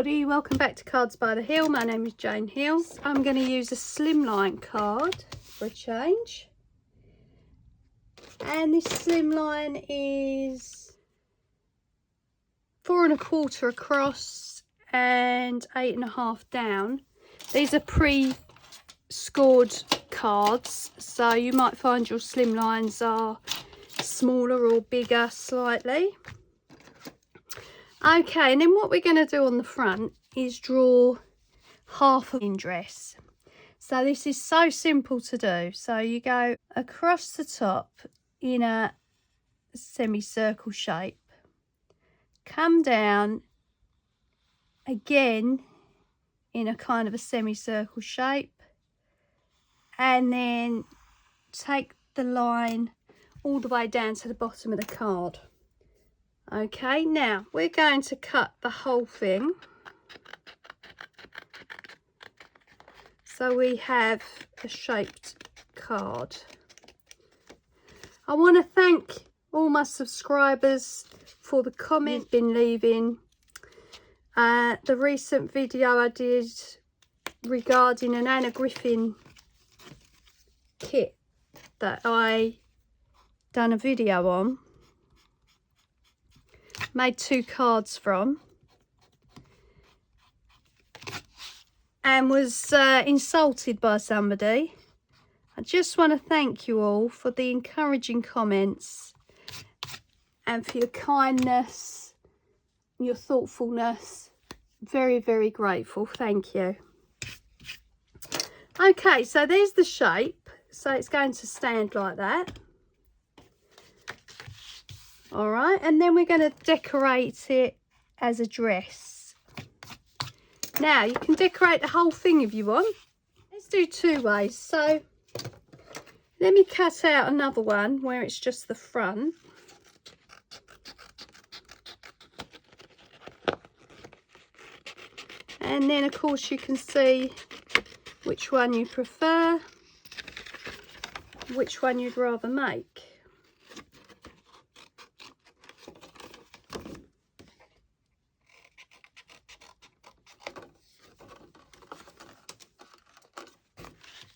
everybody, welcome back to Cards by the Hill. My name is Jane Hill. I'm going to use a slimline card for a change, and this slimline is 4 1/4 across and 8 1/2 down. These are pre-scored cards, so you might find your slimlines are smaller or bigger slightly. Okay, and then what we're going to do on the front is draw half of a dress. So this is so simple to do. So you go across the top in a semicircle shape, come down again in a kind of a semicircle shape, and then take the line all the way down to the bottom of the card. Okay, now we're going to cut the whole thing so we have a shaped card. I want to thank all my subscribers for the comments you've been leaving. The recent video I did regarding an Anna Griffin kit that I done a video on, made 2 cards from, and was insulted by somebody. I just want to thank you all for the encouraging comments and for your kindness, your thoughtfulness. Very, very grateful. Thank you. Okay, so there's the shape. So it's going to stand like that. All right, and then we're going to decorate it as a dress. Now you can decorate the whole thing if you want. Let's do 2 ways. So let me cut out another one where it's just the front. And then of course you can see which one you prefer, which one you'd rather make.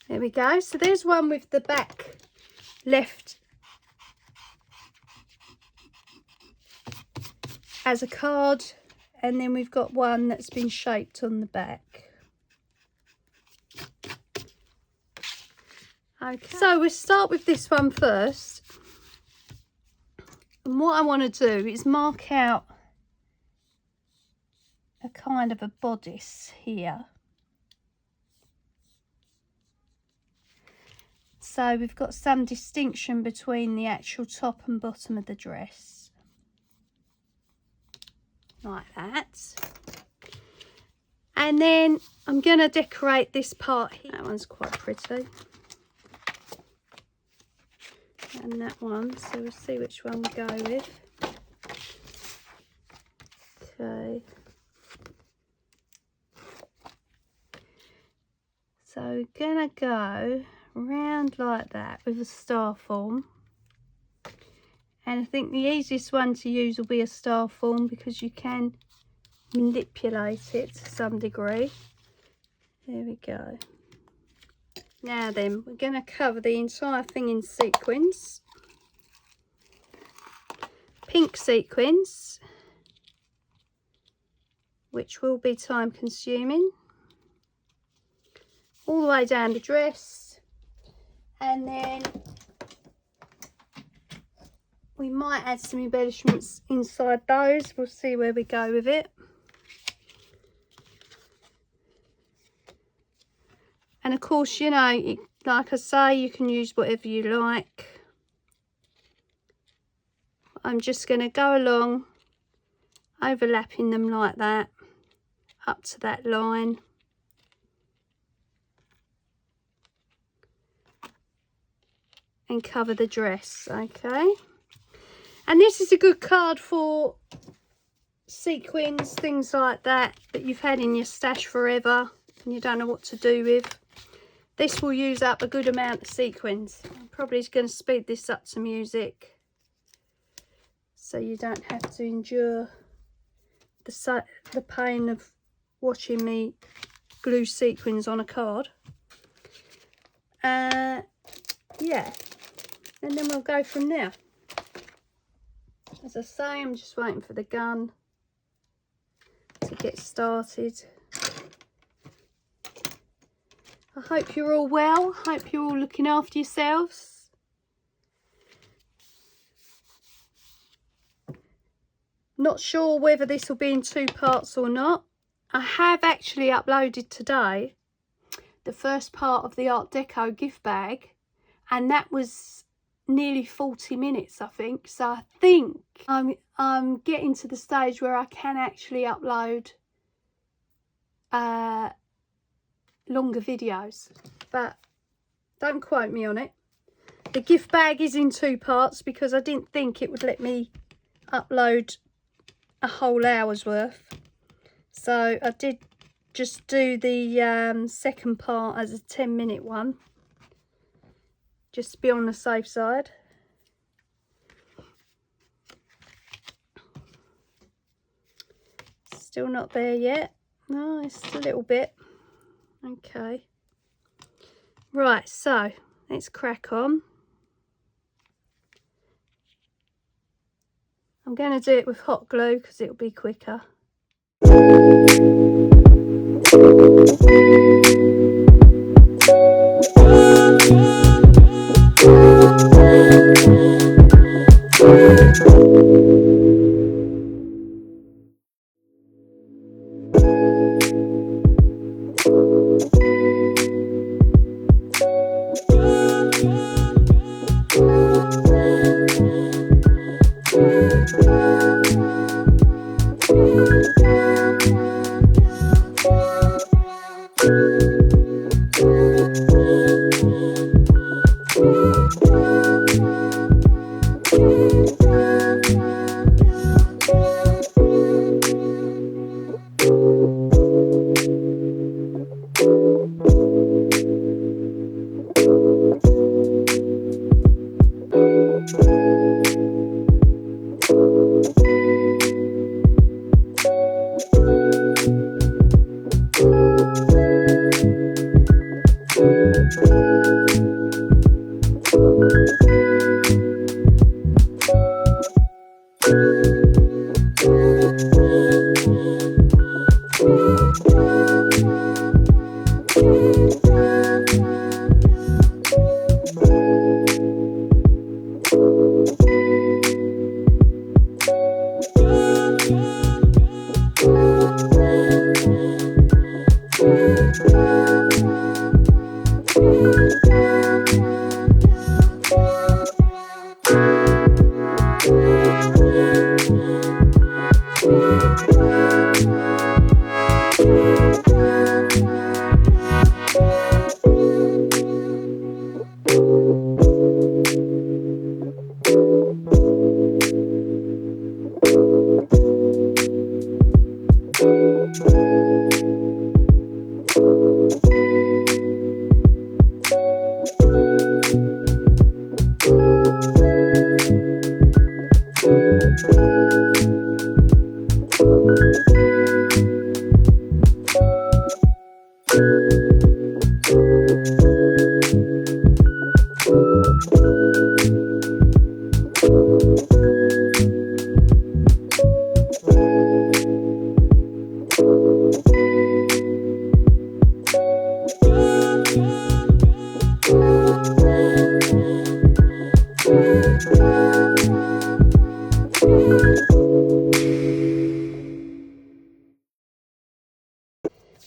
There we go. So there's one with the back left as a card, and then we've got one that's been shaped on the back. Okay, so we'll start with this one first. And what I want to do is mark out a kind of a bodice here. So we've got some distinction between the actual top and bottom of the dress. Like that. And then I'm going to decorate this part here. That one's quite pretty. And that one. So we'll see which one we go with. Okay. So we're going to go round like that with a star form, and I think the easiest one to use will be a star form because you can manipulate it to some degree. There we go. Now then, we're going to cover the entire thing in sequins, pink sequins, which will be time consuming, all the way down the dress. And then we might add some embellishments inside those. We'll see where we go with it. And of course, you know, like I say, you can use whatever you like. I'm just going to go along, overlapping them like that, up to that line. And cover the dress. Okay, and this is a good card for sequins, things like that you've had in your stash forever and you don't know what to do with. This will use up a good amount of sequins. I'm probably going to speed this up to music so you don't have to endure the pain of watching me glue sequins on a card. Yeah, and then we'll go from there. As I say, I'm just waiting for the gun to get started. I hope you're all well. Hope you're all looking after yourselves. Not sure whether this will be in 2 parts or not. I have actually uploaded today the first part of the Art Deco gift bag, and that was nearly 40 minutes, I think. So I think I'm getting to the stage where I can actually upload longer videos, but don't quote me on it. The gift bag is in 2 parts because I didn't think it would let me upload a whole hour's worth, so I did just do the second part as a 10-minute one, just to be on the safe side. Still not there yet. No, it's a little bit. Okay. Right, so let's crack on. I'm going to do it with hot glue because it'll be quicker.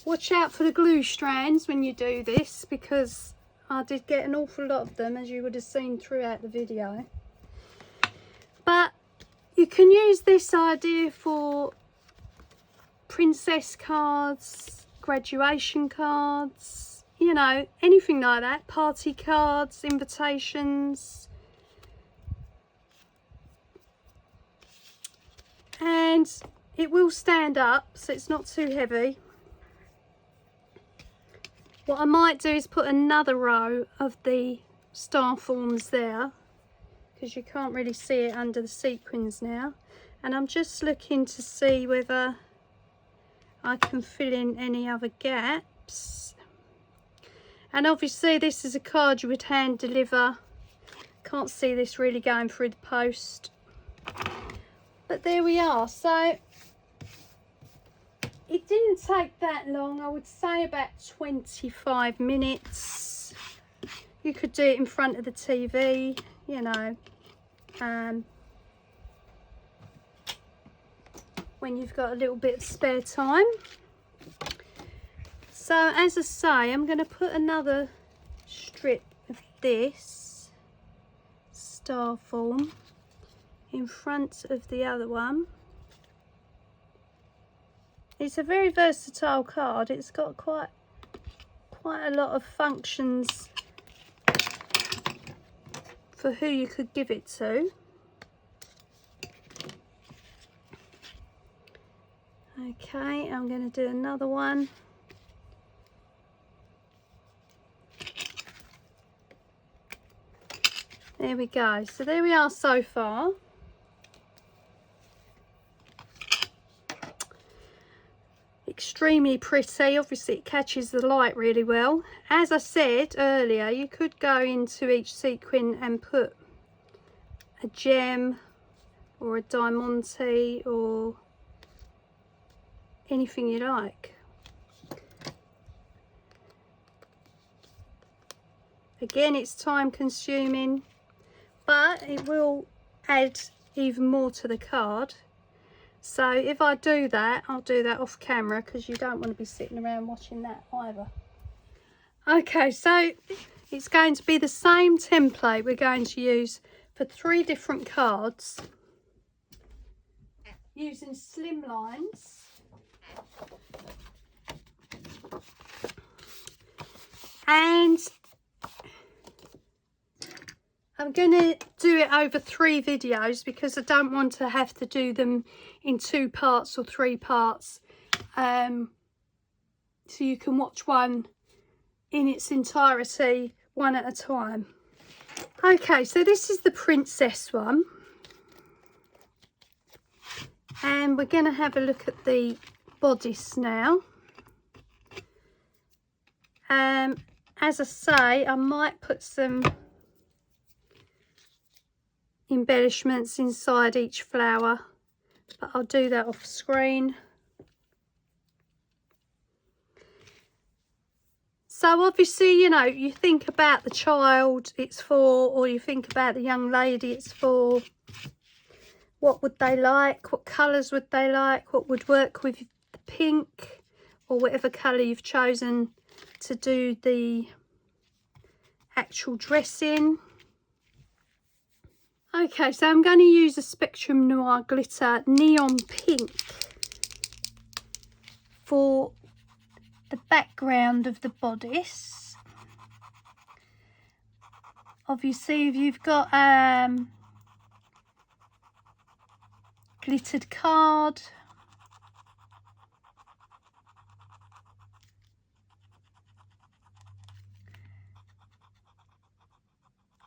Watch out for the glue strands when you do this, because I did get an awful lot of them, as you would have seen throughout the video. But you can use this idea for princess cards, graduation cards, you know, anything like that, party cards, invitations. And it will stand up, so it's not too heavy. What I might do is put another row of the star forms there, because you can't really see it under the sequins now. And I'm just looking to see whether I can fill in any other gaps. And obviously this is a card you would hand deliver. Can't see this really going through the post. But there we are. So it didn't take that long. I would say about 25 minutes. You could do it in front of the TV, you know, when you've got a little bit of spare time. So as I say, I'm going to put another strip of this star form in front of the other one. It's a very versatile card. It's got quite a lot of functions for who you could give it to. Okay, I'm going to do another one. There we go. So there we are so far. Extremely pretty. Obviously it catches the light really well. As I said earlier, you could go into each sequin and put a gem or a diamante or anything you like. Again, it's time consuming, but it will add even more to the card. So if I do that, I'll do that off camera, because you don't want to be sitting around watching that either. Okay, so it's going to be the same template we're going to use for 3 different cards, using slim lines. And I'm going to do it over 3 videos, because I don't want to have to do them in 2 parts or 3 parts. So you can watch one in its entirety, one at a time. Okay, so this is the princess one. And we're going to have a look at the bodice now. As I say, I might put some embellishments inside each flower, but I'll do that off screen. So obviously, you know, you think about the child it's for, or you think about the young lady it's for. What would they like? What colours would they like? What would work with the pink, or whatever colour you've chosen to do the actual dress in. Okay, so I'm going to use a Spectrum Noir Glitter Neon Pink for the background of the bodice. Obviously, if you've got glittered card,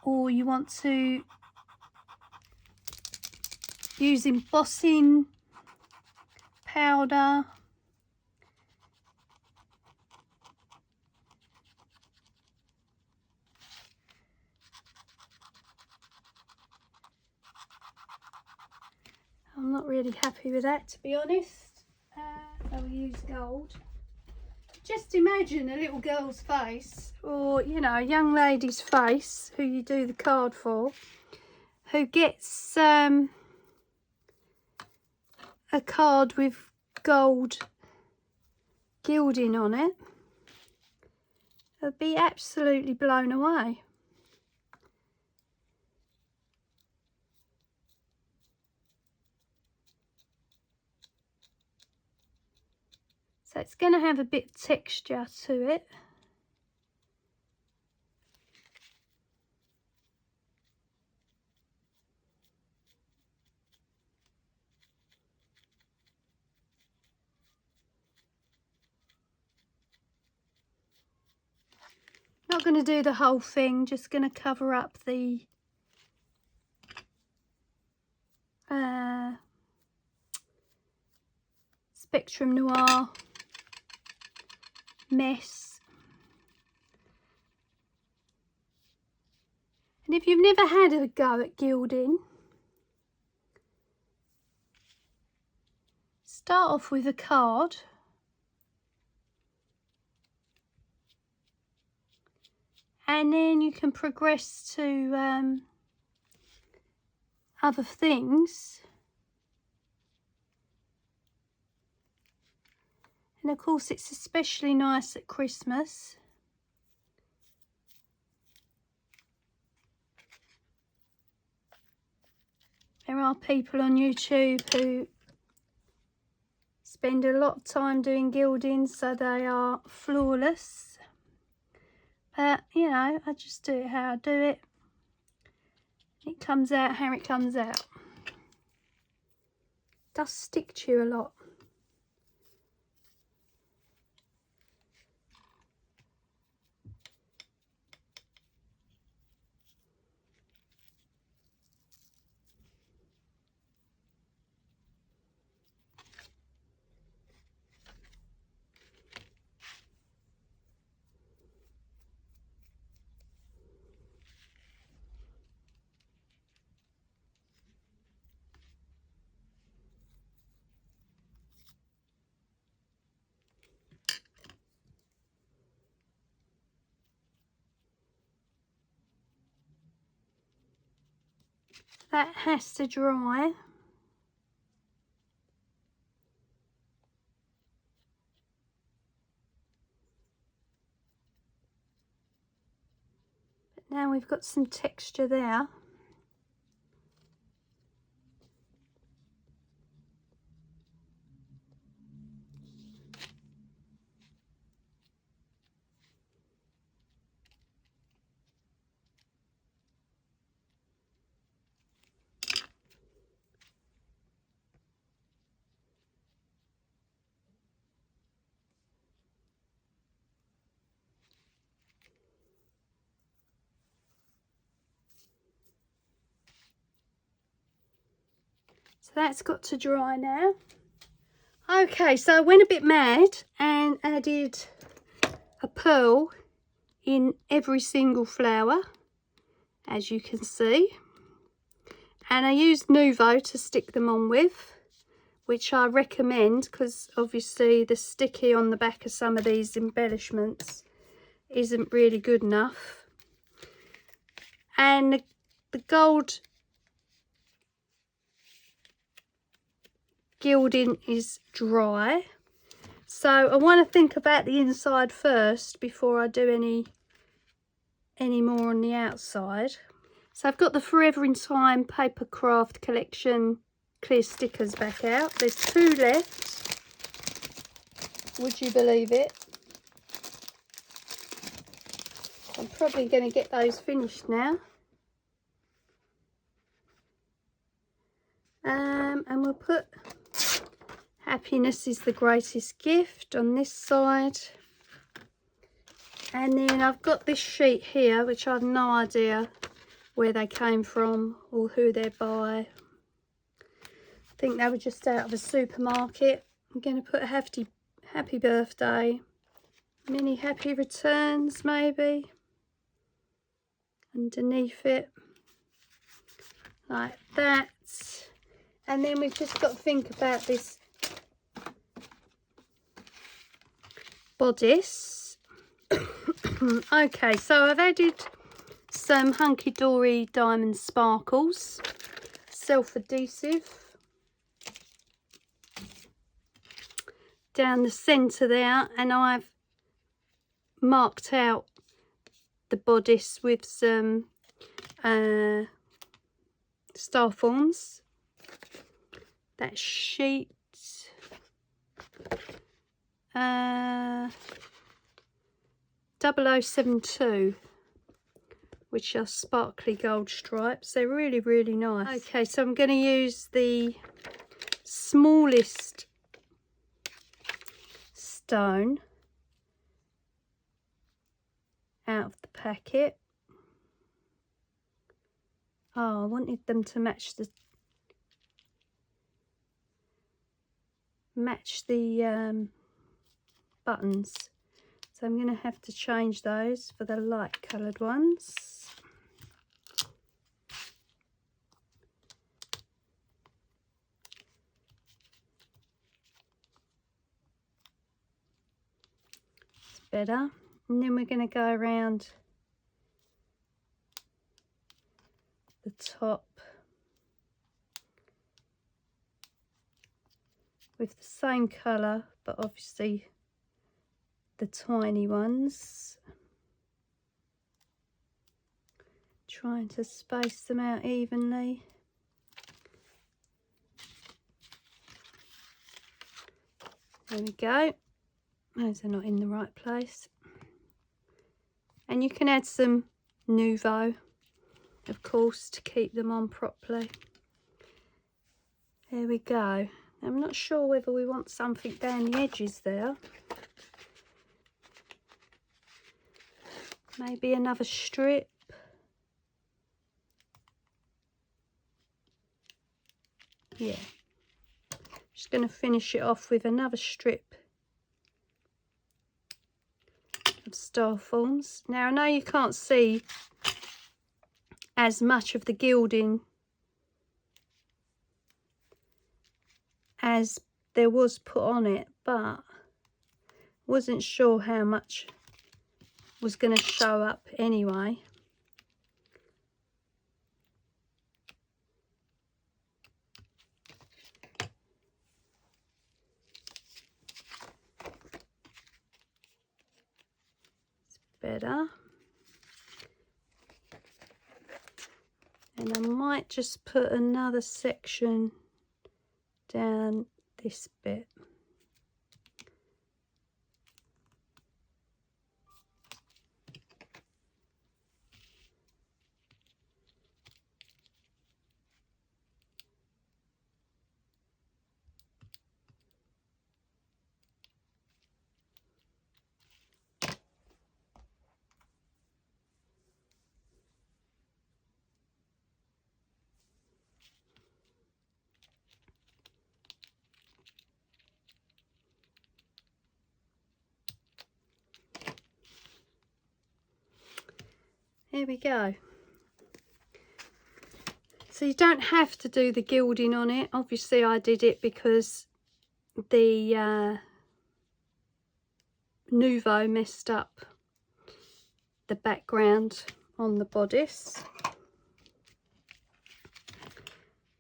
or you want to use embossing powder, I'm not really happy with that, to be honest. So we use gold. Just imagine a little girl's face, or you know, a young lady's face who you do the card for, who gets a card with gold gilding on it. They'll be absolutely blown away. So it's going to have a bit of texture to it. Not going to do the whole thing, just going to cover up the Spectrum Noir mess. And if you've never had a go at gilding, start off with a card. And then you can progress to other things. And of course it's especially nice at Christmas. There are people on YouTube who spend a lot of time doing gilding, so they are flawless. But, you know, I just do it how I do it. It comes out how it comes out. It does stick to you a lot. That has to dry. But now we've got some texture there. So that's got to dry now. Okay, so I went a bit mad and added a pearl in every single flower, as you can see. And I used Nuvo to stick them on with, which I recommend because obviously the sticky on the back of some of these embellishments isn't really good enough. And the gold gilding is dry, so I want to think about the inside first before I do any more on the outside. So I've got the Forever in Time Paper Craft Collection clear stickers back out. There's 2 left, would you believe it? I'm probably going to get those finished now. And we'll put Happiness is the Greatest Gift on this side. And then I've got this sheet here, which I have no idea where they came from or who they're by. I think they were just out of a supermarket. I'm going to put happy birthday, many happy returns maybe underneath it, like that. And then we've just got to think about this bodice. Okay, so I've added some Hunky Dory Diamond Sparkles, self-adhesive, down the centre there, and I've marked out the bodice with some star forms. That sheet, 0072, which are sparkly gold stripes. They're really, really nice. Okay, so I'm going to use the smallest stone out of the packet. Oh, I wanted them to match the buttons, So I'm going to have to change those for the light coloured ones. It's better. And then we're going to go around the top with the same colour, but obviously the tiny ones. Trying to space them out evenly. There we go. Those are not in the right place. And you can add some Nuvo, of course, to keep them on properly. There we go. I'm not sure whether we want something down the edges there. Maybe another strip. Yeah. Just going to finish it off with another strip of star forms. Now I know you can't see as much of the gilding as there was put on it, but wasn't sure how much was going to show up anyway. It's better. And I might just put another section down this bit. There we go. So you don't have to do the gilding on it. Obviously I did it because the Nuvo messed up the background on the bodice.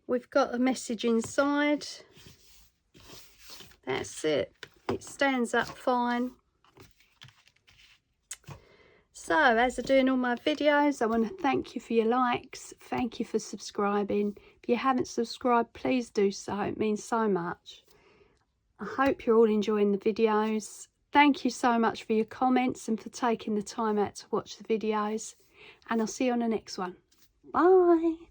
We've got a message inside. That's it. It stands up fine. So, as I'm doing all my videos, I want to thank you for your likes. Thank you for subscribing. If you haven't subscribed, please do so. It means so much. I hope you're all enjoying the videos. Thank you so much for your comments and for taking the time out to watch the videos. And I'll see you on the next one. Bye.